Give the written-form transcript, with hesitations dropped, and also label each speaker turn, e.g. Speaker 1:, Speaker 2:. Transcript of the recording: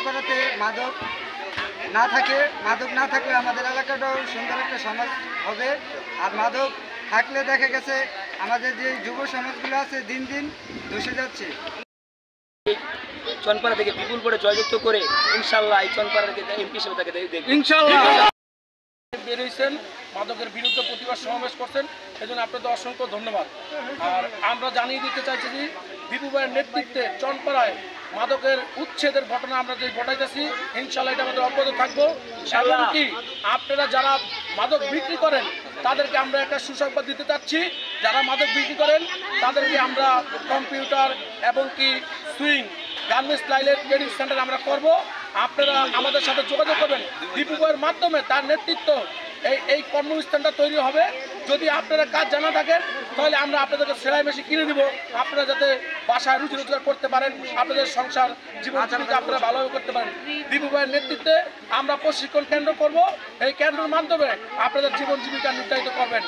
Speaker 1: চনপাড়াতে মাদক না থাকলে আমাদের এলাকাটাও সুন্দর একটা সমাজ হবে। আর মাদক থাকলে দেখা গেছে আমাদের যে যুব সমাজগুলো আছে দিন দিন ধসে যাচ্ছে।
Speaker 2: চনপাড়া থেকে বিপুল করে জয়যুক্ত করে ইনশাল্লাহ এই চনপাড়া থেকে এমপি হিসেবে তাকে দেখবেন
Speaker 3: ইনশাল্লাহ। বেরিয়েছেন, মাদকের বিরুদ্ধে প্রতিবাদ সমাবেশ করছেন, এজন্য আপনাদের অসংখ্য ধন্যবাদ। আর আমরা জানিয়ে দিতে চাইছি যে বিপু ভাইয়ের নেতৃত্বে চনপাড়ায় মাদকের উচ্ছেদের ঘটনা আমরা যে ঘটাইতেছি, ইনশাল্লাহ এটা আমাদের অব্যাহত থাকবো। এমনকি আপনারা যারা মাদক বিক্রি করেন তাদেরকে আমরা একটা সুসংবাদ দিতে চাচ্ছি, যারা মাদক বিক্রি করেন তাদেরকে আমরা কম্পিউটার এবং কি সুইং গার্মেন্টস লাইনের ট্রেনিং সেন্টার আমরা করব। আপনারা আমাদের সাথে যোগাযোগ করবেন, বিপু ভাইয়ের মাধ্যমে তার নেতৃত্ব এই কর্মস্থানটা তৈরি হবে। যদি আপনারা কাজ জানা থাকেন তাহলে আমরা আপনাদেরকে সেলাই মেশিন কিনে দিব, আপনারা যাতে বাসায় রুজি রোজগার করতে পারেন, আপনাদের সংসার জীবন জীবিকা আপনারা ভালোভাবে করতে পারেন। বিপু ভাইয়ের নেতৃত্বে আমরা প্রশিক্ষণ কেন্দ্র করব, এই কেন্দ্রের মাধ্যমে আপনাদের জীবন জীবিকা নির্ধারিত করবেন।